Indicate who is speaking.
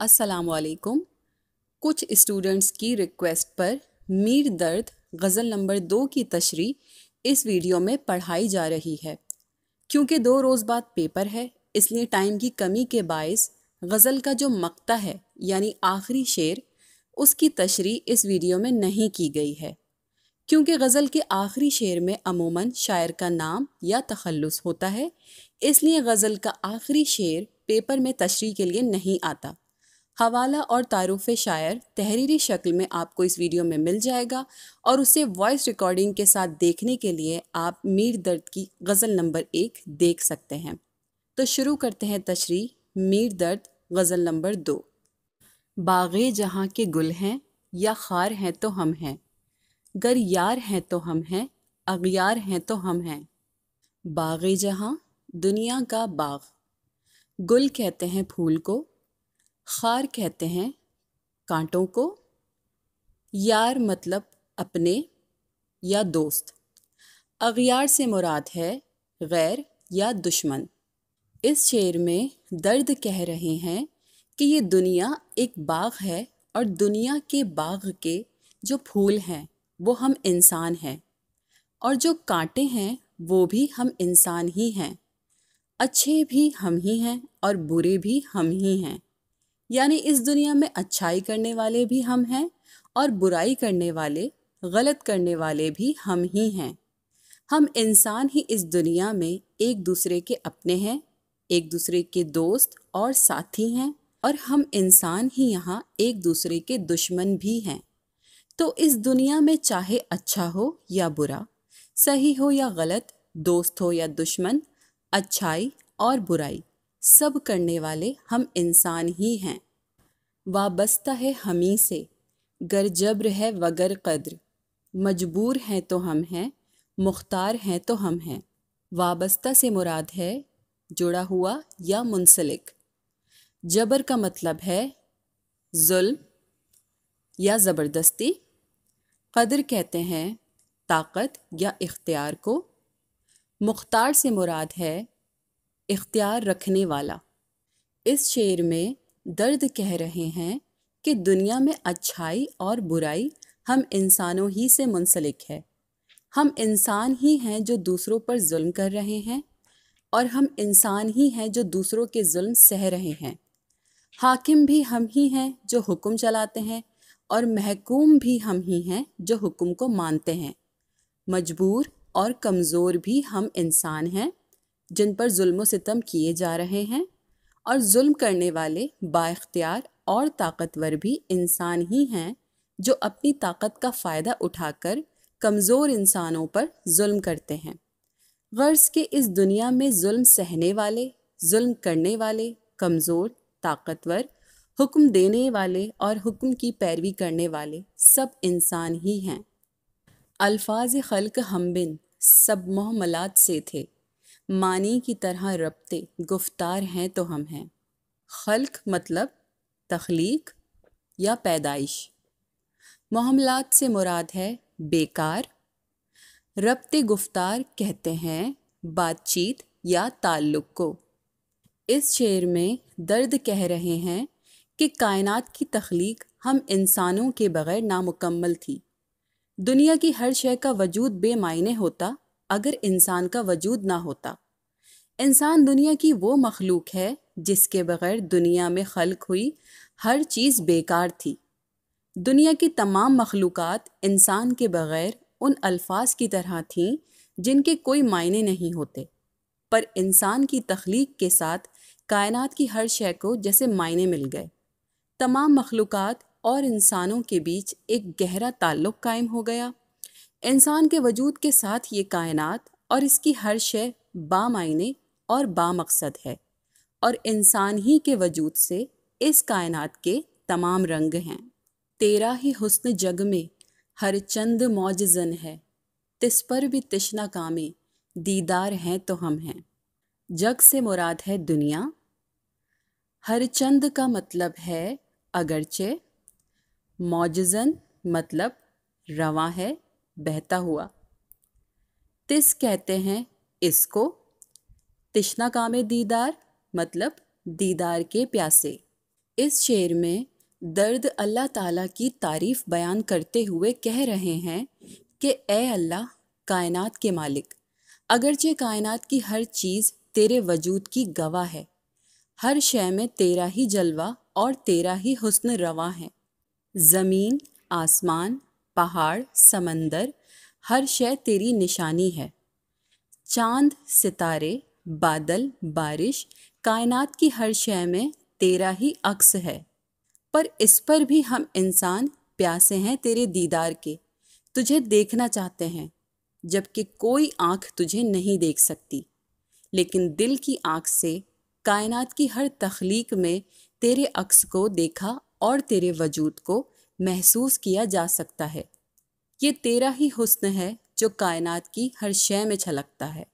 Speaker 1: अस्सलाम वालेकुम। कुछ स्टूडेंट्स की रिक्वेस्ट पर मीर दर्द गज़ल नंबर 2 की तशरीह इस वीडियो में पढ़ाई जा रही है। क्योंकि 2 रोज़ बाद पेपर है, इसलिए टाइम की कमी के बायस गज़ल का जो मक्ता है यानी आखिरी शेर, उसकी तशरीह इस वीडियो में नहीं की गई है। क्योंकि गज़ल के आखिरी शेर में अमूमन शायर का नाम या तखल्लुस होता है, इसलिए गज़ल का आखिरी शेर पेपर में तशरीह के लिए नहीं आता। हवाला और तारुफ शायर तहरीरी शक्ल में आपको इस वीडियो में मिल जाएगा और उसे वॉइस रिकॉर्डिंग के साथ देखने के लिए आप मीर दर्द की गज़ल नंबर 1 देख सकते हैं। तो शुरू करते हैं तशरीह मीर दर्द गज़ल नंबर 2। बाग़े जहाँ के गुल हैं या खार हैं तो हम हैं, गर यार हैं तो हम हैं, अग़यार हैं तो हम हैं। बाग़े जहाँ दुनिया का बाग़, गुल कहते हैं फूल को, खार कहते हैं कांटों को, यार मतलब अपने या दोस्त, अग़यार से मुराद है गैर या दुश्मन। इस शेर में दर्द कह रहे हैं कि ये दुनिया एक बाग़ है और दुनिया के बाग़ के जो फूल हैं वो हम इंसान हैं, और जो कांटे हैं वो भी हम इंसान ही हैं। अच्छे भी हम ही हैं और बुरे भी हम ही हैं, यानी इस दुनिया में अच्छाई करने वाले भी हम हैं और बुराई करने वाले, गलत करने वाले भी हम ही हैं। हम इंसान ही इस दुनिया में एक दूसरे के अपने हैं, एक दूसरे के दोस्त और साथी हैं, और हम इंसान ही यहाँ एक दूसरे के दुश्मन भी हैं। तो इस दुनिया में चाहे अच्छा हो या बुरा, सही हो या गलत, दोस्त हो या दुश्मन, अच्छाई और बुराई सब करने वाले हम इंसान ही हैं। वाबस्ता है हमी से गर जब्र है वगर कद्र, मजबूर हैं तो हम हैं, मुख्तार हैं तो हम हैं। वाबस्ता से मुराद है जुड़ा हुआ या मुंसलिक। जबर का मतलब है जुल्म या ज़बरदस्ती। कद्र कहते हैं ताकत या इख्तियार को। मुख्तार से मुराद है इख्तियार रखने वाला। इस शेर में दर्द कह रहे हैं कि दुनिया में अच्छाई और बुराई हम इंसानों ही से मुंसलिक है। हम इंसान ही हैं जो दूसरों पर जुल्म कर रहे हैं, और हम इंसान ही हैं जो दूसरों के जुल्म सह रहे हैं। हाकिम भी हम ही हैं जो हुक्म चलाते हैं, और महकूम भी हम ही हैं जो हुक्म को मानते हैं। मजबूर और कमज़ोर भी हम इंसान हैं जिन पर जुल्म सितम किए जा रहे हैं, और जुल्म करने वाले बाइख्तियार और ताकतवर भी इंसान ही हैं जो अपनी ताकत का फ़ायदा उठाकर कमज़ोर इंसानों पर जुल्म करते हैं। गर्ज़ के इस दुनिया में जुल्म सहने वाले, जुल्म करने वाले, कमज़ोर, ताकतवर, हुक्म देने वाले और हुक्म की पैरवी करने वाले सब इंसान ही हैं। अल्फाज खल्क हमबिन सब मोहमलात से थे, मानी की तरह रब्ते गुफ्तार हैं तो हम हैं। खल्क मतलब तख्लीक या पैदाइश। मोहमलात से मुराद है बेकार। रब्ते गुफ्तार कहते हैं बातचीत या ताल्लुक़ को। इस शेर में दर्द कह रहे हैं कि कायनात की तख्लीक हम इंसानों के बग़ैर नामुकम्मल थी। दुनिया की हर शय का वजूद बेमायने होता अगर इंसान का वजूद ना होता। इंसान दुनिया की वो मखलूक है जिसके बग़ैर दुनिया में खल्क हुई हर चीज़ बेकार थी। दुनिया की तमाम मखलूक़ात इंसान के बग़ैर उन अल्फाज की तरह थीं जिनके कोई मायने नहीं होते, पर इंसान की तख्लीक के साथ कायनात की हर शय को जैसे मायने मिल गए। तमाम मखलूक़ात और इंसानों के बीच एक गहरा ताल्लुक़ कायम हो गया। इंसान के वजूद के साथ ये कायनात और इसकी हर शय बामायने और बामकसद है, और इंसान ही के वजूद से इस कायनात के तमाम रंग हैं। तेरा ही हुस्न जग में हर चंद मौजज़न है, तिस पर भी तिश्ना कामे दीदार हैं तो हम हैं। जग से मुराद है दुनिया। हर चंद का मतलब है अगरचे। मौजज़न मतलब रवां है, बहता हुआ। तिस कहते हैं इसको। तिश्ना कामे दीदार मतलब दीदार के प्यासे। اس شعر میں درد اللہ تعالیٰ کی تعریف بیان کرتے ہوئے کہہ رہے ہیں کہ اے اللہ کائنات کے مالک، اگرچہ کائنات کی ہر چیز تیرے وجود کی گواہ ہے، ہر شے میں تیرا ہی جلوہ اور تیرا ہی حسن رواں ہے، زمین، آسمان، پہاڑ، سمندر، ہر شے تیری نشانی ہے، چاند، ستارے، بادل، بارش، کائنات کی ہر شے میں تیرا ہی عکس ہے، پر اس پر بھی ہم انسان پیاسے ہیں تیرے دیدار کے، تجھے دیکھنا چاہتے ہیں جبکہ کوئی آنکھ تجھے نہیں دیکھ سکتی، لیکن دل کی آنکھ سے کائنات کی ہر تخلیق میں تیرے عکس کو دیکھا اور تیرے وجود کو محسوس کیا جا سکتا ہے۔ یہ تیرا ہی حسن ہے جو کائنات کی ہر شے میں چھلکتا ہے۔